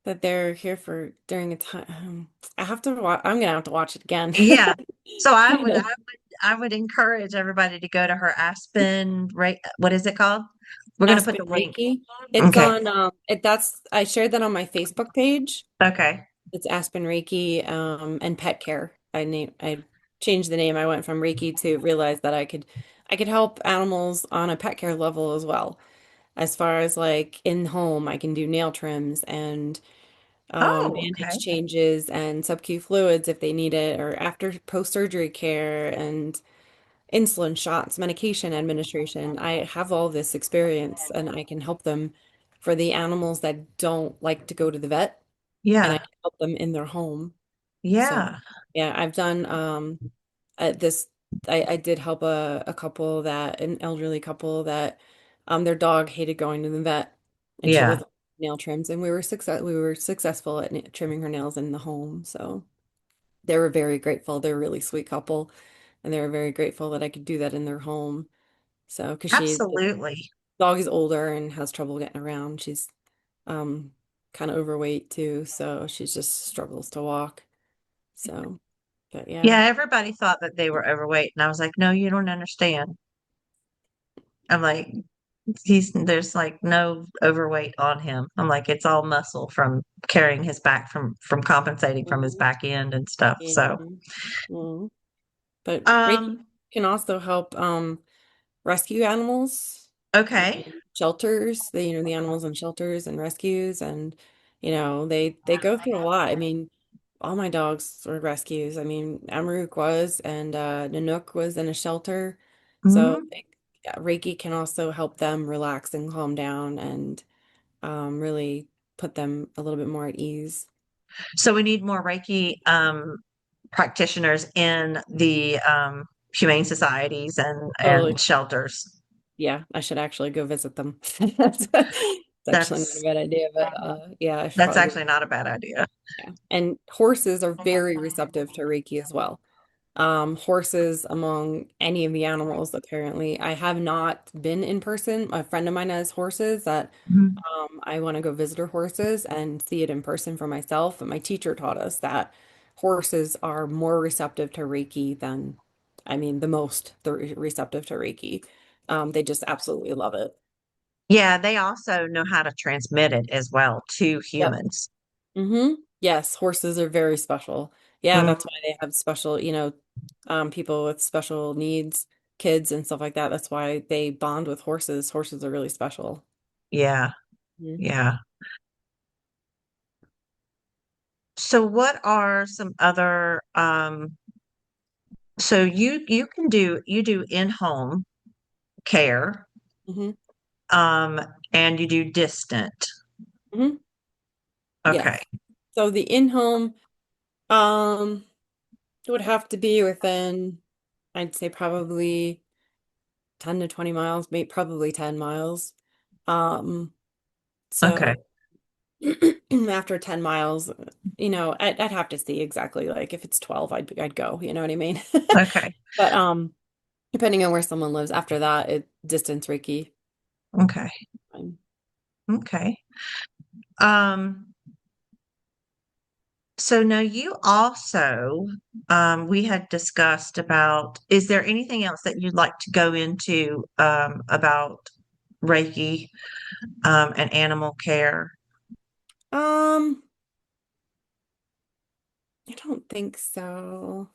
that they're here for during a time. I have to watch, I'm gonna have to watch it again. Yeah. So I would encourage everybody to go to her Aspen, right? What is it called? We're going to put Aspen the link. Reiki. It's Okay. on I shared that on my Facebook page. Okay. It's Aspen Reiki and pet care. I changed the name. I went from Reiki to realize that I could help animals on a pet care level as well. As far as like in home, I can do nail trims and Oh, okay. bandage changes and sub-Q fluids if they need it, or after post-surgery care and insulin shots, medication administration. I have all this experience and I can help them for the animals that don't like to go to the vet, and I Yeah. can help them in their home. So, Yeah. yeah, I've done this I did help a couple that an elderly couple that their dog hated going to the vet, and she Yeah. was nail trims, and we were successful at trimming her nails in the home. So they were very grateful. They're a really sweet couple, and they were very grateful that I could do that in their home. So, because the Absolutely. dog is older and has trouble getting around. She's um kind of overweight too, so she just struggles to walk. So, but yeah. Yeah. Everybody thought that they were overweight. And I was like, no, you don't understand. I'm like, there's like no overweight on him. I'm like, it's all muscle from carrying his back from compensating from his Mhm. back end and stuff. So, Mhm. Mhm. But Reiki um, can also help rescue animals okay. in shelters, the animals in shelters and rescues, and they go through a lot. I mean, all my dogs were rescues. I mean, Amaruk was, and Nanook was in a shelter. So Mhm. yeah, Reiki can also help them relax and calm down and really put them a little bit more at ease. So we need more Reiki practitioners in the humane societies and Totally. shelters. Yeah, I should actually go visit them. It's actually not a That's bad idea, but yeah, I should that's probably go. actually not a bad idea. Yeah. And horses are very receptive to Reiki as well. horses among any of the animals, apparently. I have not been in person. A friend of mine has horses that Mhm. I want to go visit her horses and see it in person for myself. And my teacher taught us that horses are more receptive to Reiki than, I mean, the receptive to Reiki. They just absolutely love it. Yeah, they also know how to transmit it as well to Yep. humans. Yes, horses are very special. Yeah, Mm, that's why they have special, people with special needs, kids and stuff like that. That's why they bond with horses. Horses are really special. yeah, Mhm. yeah. So what are some other so you can do you do in-home care, Hmm. um and you do distant. Hmm. Okay. Yes. So the in-home, um, it would have to be within, I'd say probably 10 to 20 miles, maybe probably 10 miles. Um, Okay. so after 10 miles, I'd have to see exactly like if it's 12, I'd go, you know what I mean? Okay. But depending on where someone lives after that, it distance Reiki. Okay. Fine. Okay. Um so now you also we had discussed about is there anything else that you'd like to go into about Reiki and animal care? Um, I don't think so.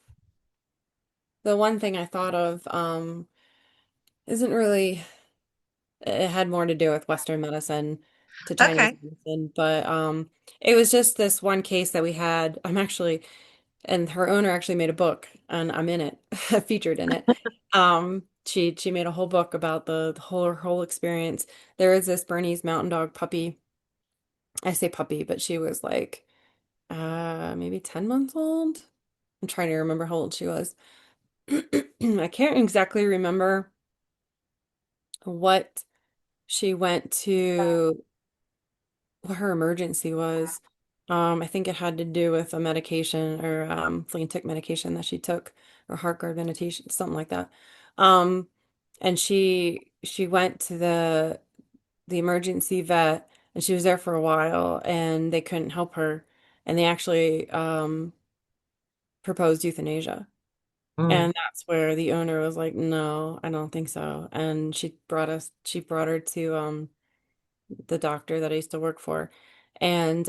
The one thing I thought of isn't really it had more to do with Western medicine to Chinese Okay. medicine, but it was just this one case that we had. And her owner actually made a book, and I'm in it, featured in it. She made a whole book about the whole her whole experience. There is this Bernese Mountain Dog puppy. I say puppy, but she was like maybe 10 months old. I'm trying to remember how old she was. I can't exactly remember what she went to, what her emergency was. I think it had to do with a medication or flea and tick medication that she took, or heart guard meditation, something like that. Um, and she went to the emergency vet, and she was there for a while, and they couldn't help her, and they actually proposed euthanasia. Mm, And that's where the owner was like, "No, I don't think so." And she brought her to the doctor that I used to work for. And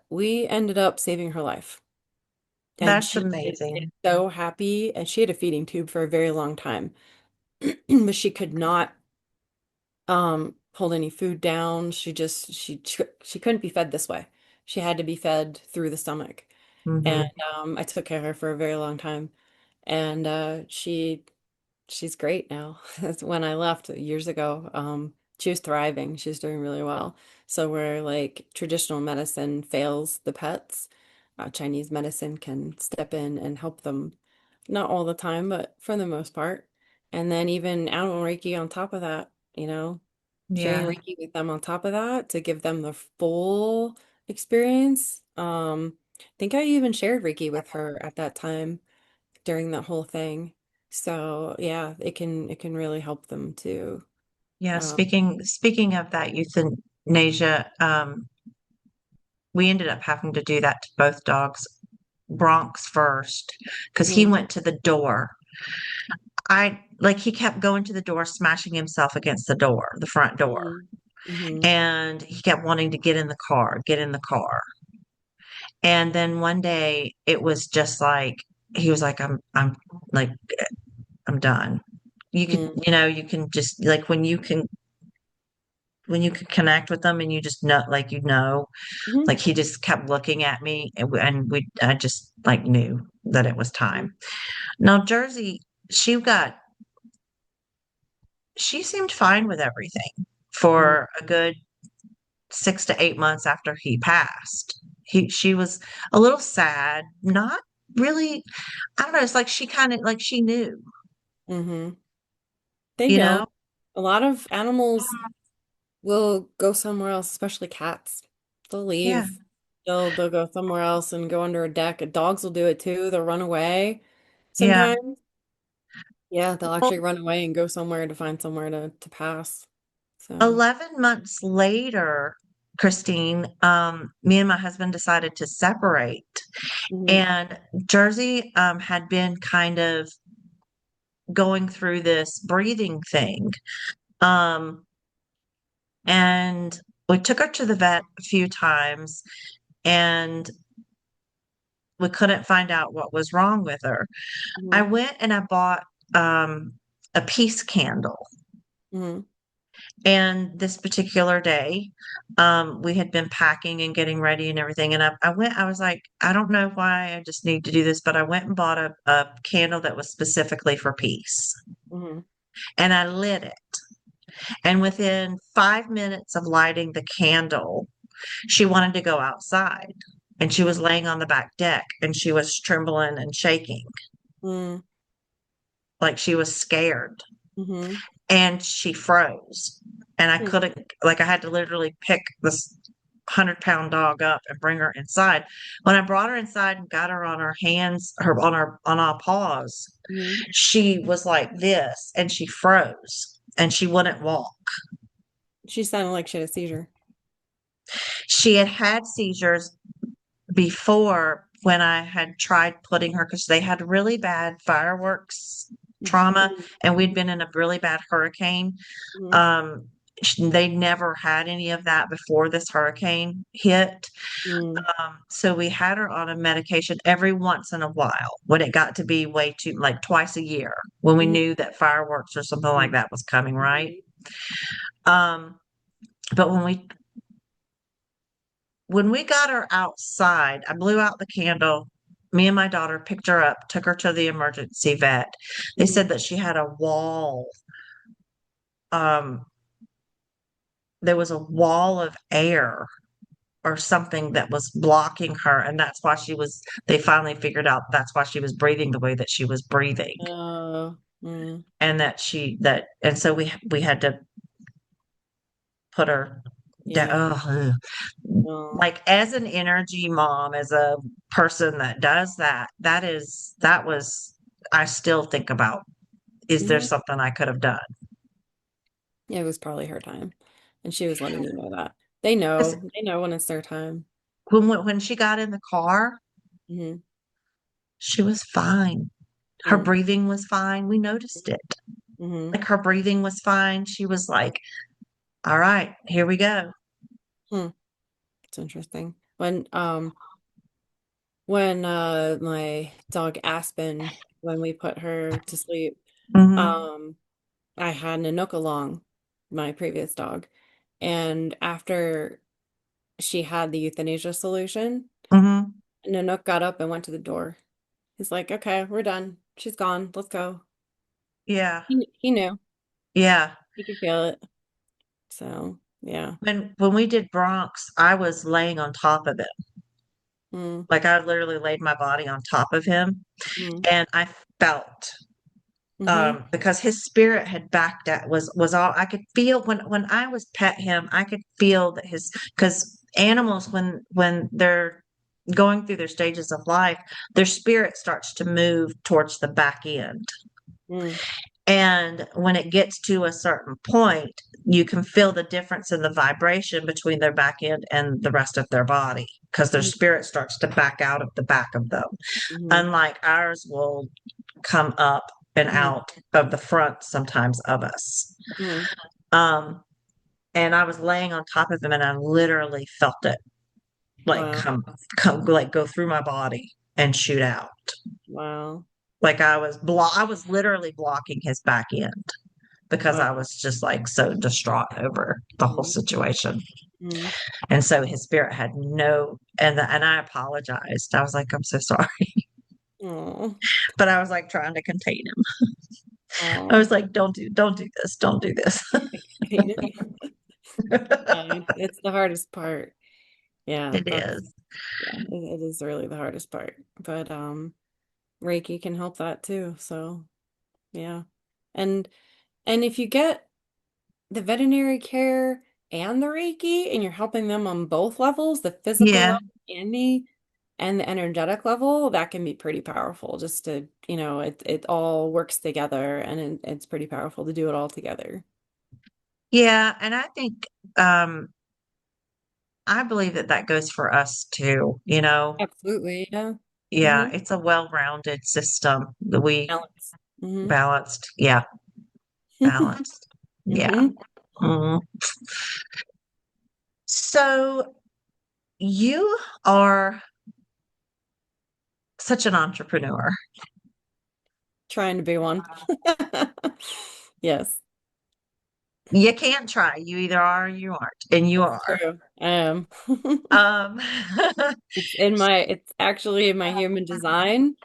we ended up saving her life. And that's she is amazing. so happy. And she had a feeding tube for a very long time, but she could not hold any food down. She couldn't be fed this way. She had to be fed through the stomach. And Hmm. I took care of her for a very long time. And she's great now. That's when I left years ago. She was thriving. She was doing really well. So where like traditional medicine fails the pets, Chinese medicine can step in and help them, not all the time, but for the most part. And then even animal Reiki on top of that, sharing Yeah. Reiki with them on top of that to give them the full experience. I think I even shared Reiki with her at that time during that whole thing. So yeah, it can really help them too. Yeah. Um, Speaking of that euthanasia, we ended up having to do that to both dogs. Bronx first, because he mhm, went to the door. I like he kept going to the door, smashing himself against the door, the front door. mhm, mhm, And he kept wanting to get in the car, get in the car. And then one day it was just like he was like, I'm like, I'm done. You could, mhm, you can just like when you can connect with them and you just know, like, mhm, like he just kept looking at me I just like knew that it was time. mhm, Now, Jersey, she got, she seemed fine with everything mhm, for a good 6 to 8 months after he passed. She was a little sad, not really. I don't know. It's like she kind of like she knew, mhm. They you know. know? A lot of animals will go somewhere else, especially cats. They'll Yeah. leave. They'll go somewhere else and go under a deck. Dogs will do it too. They'll run away. Yeah. sometimes. Yeah, they'll Well, actually run away and go somewhere to find somewhere to pass. So, 11 months later, Christine, me and my husband decided to separate. hmm And Jersey had been kind of going through this breathing thing. Um, and we took her to the vet a few times and we couldn't find out what was wrong with her. I hmm went and I bought um, a peace candle. hmm And this particular day, we had been packing and getting ready and everything. And I went, I was like, I don't know why I just need to do this, but I went and bought a candle that was specifically for peace. hmm And I lit it. And within 5 minutes of lighting the candle, she wanted to go outside. And she was hmm laying on the back deck and she was trembling and shaking hmm like she was scared. hmm And she froze. And I couldn't, like, I had to literally pick this 100-pound dog up and bring her inside. When I brought her inside and got her on her hands, on our paws, hmm she was like this and she froze and she wouldn't walk. She sounded like she had a seizure. She had had seizures before when I had tried putting her, because they had really bad fireworks trauma and we'd been in a really bad hurricane. hmm Um, they never had any of that before this hurricane hit. hmm So we had her on a medication every once in a while when it got to be way too, like twice a year, when we hmm knew that fireworks or something like that was coming, right? hmm Um, but when we got her outside, I blew out the candle. Me and my daughter picked her up, took her to the emergency vet. They hmm said that she had a wall. Um, there was a wall of air or something that was blocking her. And that's why they finally figured out that's why she was breathing the way that she was breathing. mm, And and so we had to put her down. yeah. Ugh. Oh. Like as an energy mom, as a person that does that, that was, I still think about, is there hmm something I could have done? Yeah, it was probably her time. And she was letting you know that. 'Cause They know when it's their time. when she got in the car, hmm she was fine. Her hmm breathing was fine. We noticed it. hmm Like her breathing was fine. She was like, all right, here we go. Hmm. It's interesting. When my dog Aspen, when we put her to sleep, Hmm. um, I had Nanook along, my previous dog. And after she had the euthanasia solution, Hmm. Nanook got up and went to the door. He's like, okay, we're done. She's gone. Let's go. Yeah. He knew. Yeah. He could feel it. So, yeah. When we did Bronx, I was laying on top of it. Mm, Like I literally laid my body on top of him mm, and I felt mm-hmm, because his spirit had backed at was all I could feel when I was pet him, I could feel that his because animals when they're going through their stages of life, their spirit starts to move towards the back end. mm, And when it gets to a certain point, you can feel the difference in the vibration between their back end and the rest of their body because their mm, spirit starts to back out of the back of them. mm-hmm, Unlike ours will come up and mm, out of the front sometimes of us. mm. Um, and I was laying on top of him and I literally felt it like Wow. like go through my body and shoot out. Wow. Like I was literally blocking his back end because Wow. I was just like so distraught over the whole Mm, situation. mm. And so his spirit had and I apologized. I was like, I'm so sorry. Oh, But I was like trying to contain him. I oh. was like, don't do this. Don't do this. Hate it. Yeah, it's the hardest part. Yeah, It that's is. yeah, it is really the hardest part. But Reiki can help that too. So yeah. And and if you get the veterinary care and the Reiki and you're helping them on both levels, the physical Yeah. level and the and the energetic level, that can be pretty powerful. Just to, it all works together, and it's pretty powerful to do it all together. Yeah, and I think I believe that that goes for us too, you know. Absolutely. Yeah. Yeah, Hmm. it's a well-rounded system that we Balance. Hmm. balanced. Yeah, balanced. Yeah. Hmm. Mhm. So you are such an entrepreneur. Trying to be one. Yes, You can't try. You either are or you aren't, and you that's are. true. I am. Um, It's actually in my human design,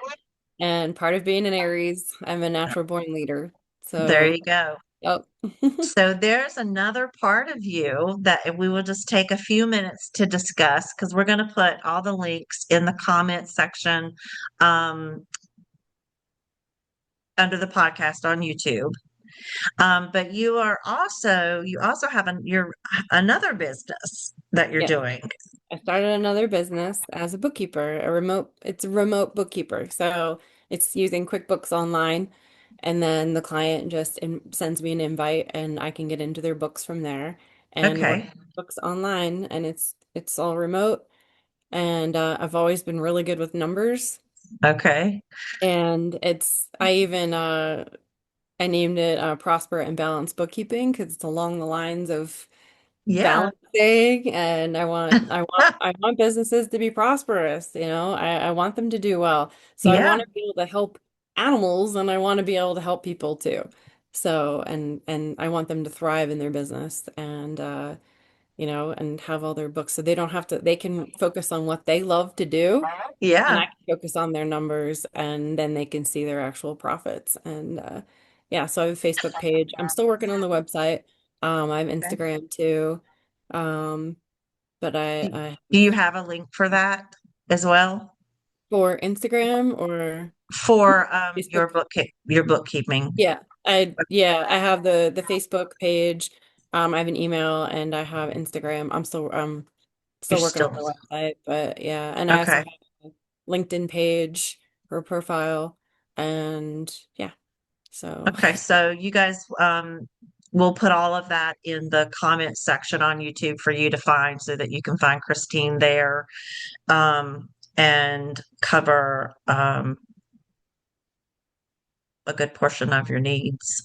and part of being an Aries, I'm a natural born leader. there So, you go. yep. So there's another part of you that we will just take a few minutes to discuss because we're going to put all the links in the comment section um, under the podcast on YouTube. But you also have your another business that you're Yeah. doing. I started another business as a bookkeeper, it's a remote bookkeeper. So it's using QuickBooks Online, and then the client just sends me an invite and I can get into their books from there and work Okay. books online, and it's all remote. And I've always been really good with numbers. Okay. And I even I named it Prosper and Balance Bookkeeping because it's along the lines of Yeah. balancing, and I want businesses to be prosperous, I want them to do well. So I Yeah. want to be able to help animals, and I want to be able to help people too. So and I want them to thrive in their business, and and have all their books so they don't have to they can focus on what they love to do, and I Yeah. can focus on their numbers, and then they can see their actual profits. And yeah, so I have a Facebook page. I'm still working on the website. I have Okay. Instagram too. Um, but Do I do you have a link for that as well? for Instagram or For Facebook. your bookkeeping. Yeah, I have the Facebook page. I have an email, and I have Instagram. You're Still working on still the website, but yeah, and I also okay. have a LinkedIn page for a profile, and yeah, so Okay. So you guys we'll put all of that in the comment section on YouTube for you to find so that you can find Christine there and cover a good portion of your needs.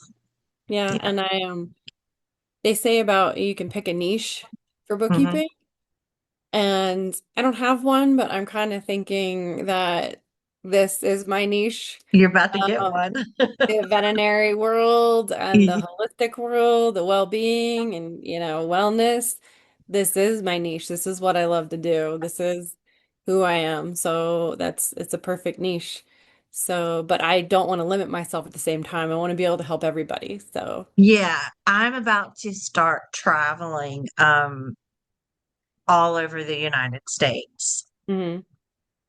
yeah, Yeah. and they say about you can pick a niche for Hmm. bookkeeping, and I don't have one, but I'm kind of thinking that this is my niche. You're about to get Um, one. the veterinary world and the holistic world, the well-being and, wellness. This is my niche. This is what I love to do. This is who I am. So it's a perfect niche. So, but I don't want to limit myself at the same time. I want to be able to help everybody. So, Yeah, I'm about to start traveling all over the United States. mhm,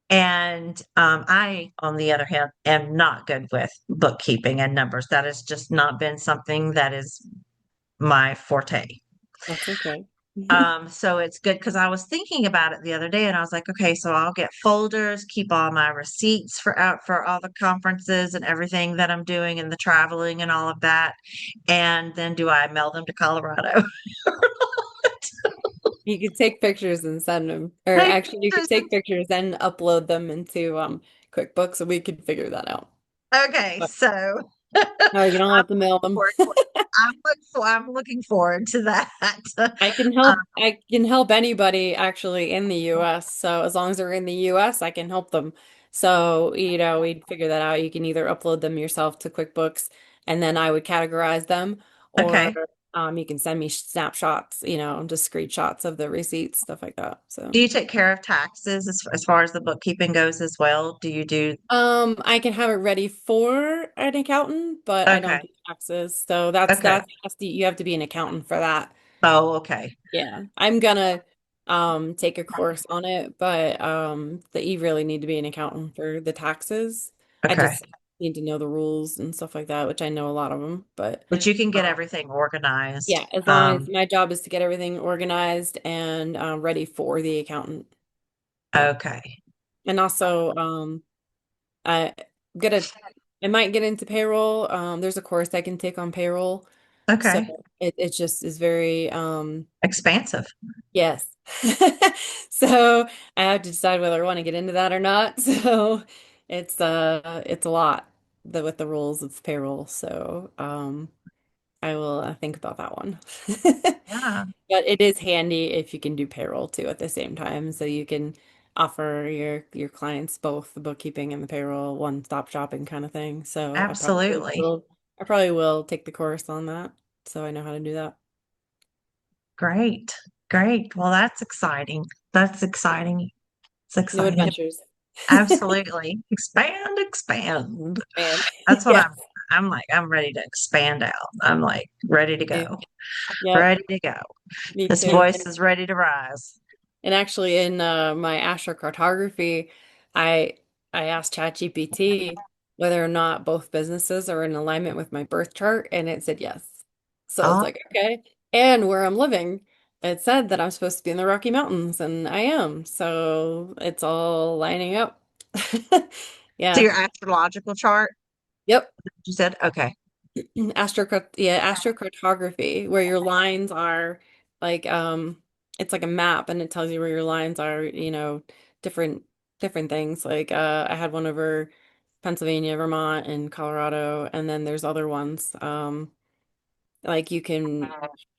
And I, on the other hand, am not good with bookkeeping and numbers. That has just not been something that is my forte. that's okay. So it's good because I was thinking about it the other day and I was like, okay, so I'll get folders, keep all my receipts for all the conferences and everything that I'm doing and the traveling and all of that. And then do I mail them to Colorado? You could take pictures and send them, or Like, actually, you could take pictures and upload them into QuickBooks, so we could figure that out. okay, But so no, you don't I'm have to mail them. forward- I'm looking forward to that. I can help anybody actually in the US. So as long as they're in the US, I can help them. So, we'd figure that out. You can either upload them yourself to QuickBooks, and then I would categorize them, or Okay. you can send me snapshots, just screenshots of the receipts, stuff like that. Do So, you take care of taxes as far as the bookkeeping goes as well? Do you do? I can have it ready for an accountant, but I don't Okay. do taxes. So Okay. you have to be an accountant for that. Oh, okay. Yeah, I'm gonna take a course on it, but that you really need to be an accountant for the taxes. I Okay. just need to know the rules and stuff like that, which I know a lot of them. But But you can get um, everything organized. yeah, as long as my job is to get everything organized and ready for the accountant. But Okay. And also, I gonna I might get into payroll. There's a course I can take on payroll. So Okay. it just is very Expansive. yes. So I have to decide whether I want to get into that or not. So it's a lot with the rules of payroll. So I will think about that one. Yeah, But it is handy if you can do payroll too at the same time. So you can offer your clients both the bookkeeping and the payroll one-stop shopping kind of thing. So absolutely. I probably will take the course on that so I know how to do that. Great. Great. Well, that's exciting. That's exciting. It's New exciting. adventures. Absolutely. Expand, expand. And That's what yes. I'm like. I'm ready to expand out. I'm like ready to Same. go. Yep, Ready to go. me This too. voice is ready to rise. And actually, in my astrocartography, I I asked ChatGPT whether or not both businesses are in alignment with my birth chart, and it said yes. So it's Oh, like, okay. And where I'm living, it said that I'm supposed to be in the Rocky Mountains, and I am. So it's all lining up. so Yeah. your astrological chart, Yep. you said? Okay. Astrocartography, where your lines are like it's like a map and it tells you where your lines are, different different things. Like I had one over Pennsylvania, Vermont, and Colorado, and then there's other ones. Like you can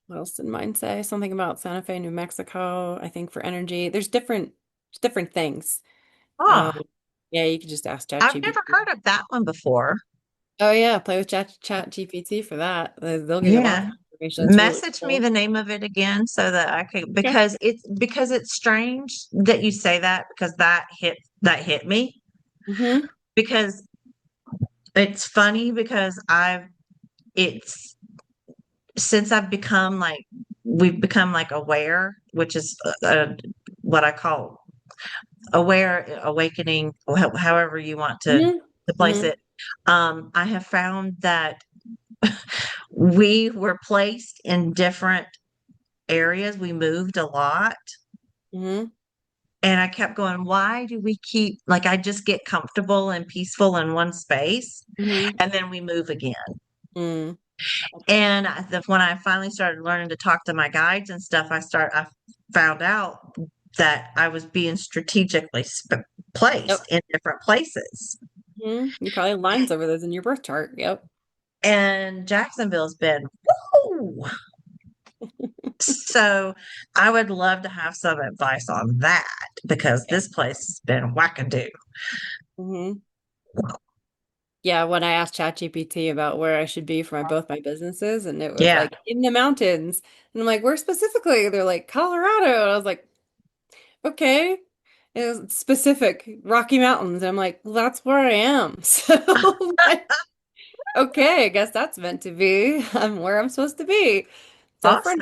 what else did mine say? Something about Santa Fe, New Mexico, I think for energy. There's different things. Um Oh, yeah, you could just ask I've never ChatGPT. heard of that one before. Oh yeah, play with Chat GPT for that. They'll give you lots Yeah. of information. It's really Message me cool. the name of it again so that I can Okay. because it's strange that you say that because that hit me Mm-hmm. because it's funny because it's since I've become like we've become like aware, which is what I call aware awakening, however you want Mm-hmm. to place Mm-hmm. it. I have found that we were placed in different areas. We moved a lot. Mm-hmm. And I kept going, why do we keep, like, I just get comfortable and peaceful in one space Mm-hmm. and then we move again. Mm-hmm. And when I finally started learning to talk to my guides and stuff, I found out that I was being strategically placed Yep. in different places. Mm-hmm. You probably have lines over those in your birth chart. Yep. And Jacksonville's been, woo! So I would love to have some advice on that because Yeah. this place has been wackadoo. Mm-hmm. Yeah, when I asked ChatGPT about where I should be for both my businesses, and it was Yeah, like in the mountains. And I'm like, where specifically? They're like, Colorado. And I was like, okay. It was specific, Rocky Mountains. And I'm like, well, that's where I am. So okay, I guess that's meant to be. I'm where I'm supposed to be. So awesome.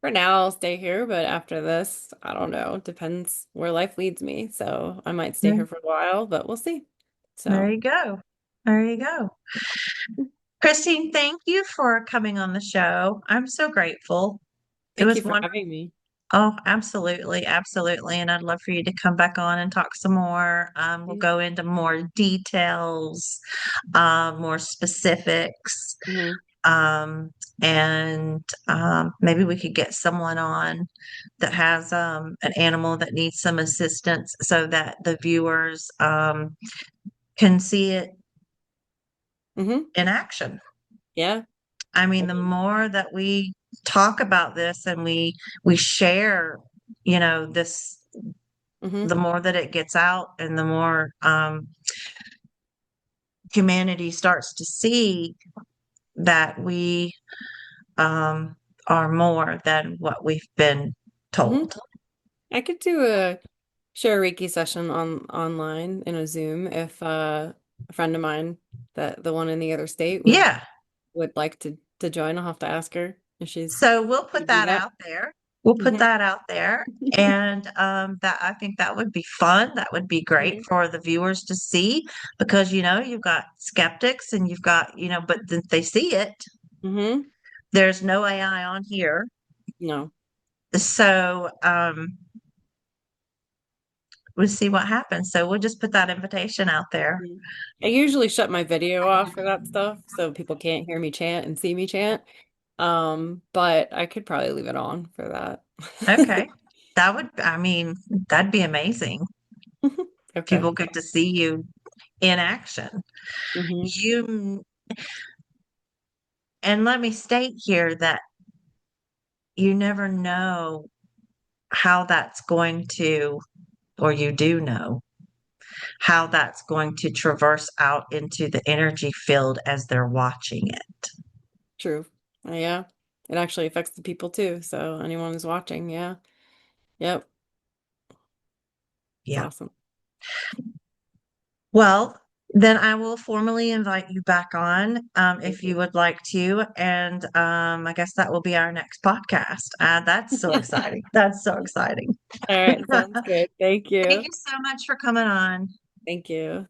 for now, I'll stay here. But after this, I don't know. Depends where life leads me. So I might stay There here for a while, but we'll see. there So you go. There you go. Christine, thank you for coming on the show. I'm so grateful. It thank you was for wonderful. having me. Oh, absolutely, absolutely. And I'd love for you to come back on and talk some more. We'll go into more details, more specifics, Mm-hmm. um, and maybe we could get someone on that has an animal that needs some assistance so that the viewers can see it Mm-hmm. in action. Yeah. I mean, the more that we talk about this and we share, this, Mm-hmm. the more that it gets out and the more humanity starts to see that we um, are more than what we've been Mm-hmm. told. I could do a share Reiki session online in a Zoom if a friend of mine, that the one in the other state Yeah. would like to join. I'll have to ask her if she's So we'll put would do that that. out there. We'll put Mm-hmm. that out there. And that I think that would be fun. That would be great Mm-hmm. for the viewers to see because you've got skeptics and you've got, but they see it. Mm-hmm. There's no AI on here. No. So we'll see what happens. So we'll just put that invitation out there. Mhm. I usually shut my video off for that stuff so people can't hear me chant and see me chant. But I could probably leave it on for that. Okay. That would, I mean, that'd be amazing. Okay. People get to see you in action. Hmm. You, and let me state here that you never know how that's going to, or you do know how that's going to traverse out into the energy field as they're watching it. True. Yeah. It actually affects the people too. So anyone who's watching, yeah. Yep. It's Yeah. awesome. Well, then I will formally invite you back on Thank if you you. would like to. And I guess that will be our next podcast. That's so exciting. That's so exciting. All right. Sounds good. Thank Thank you. you so much for coming on. Thank you.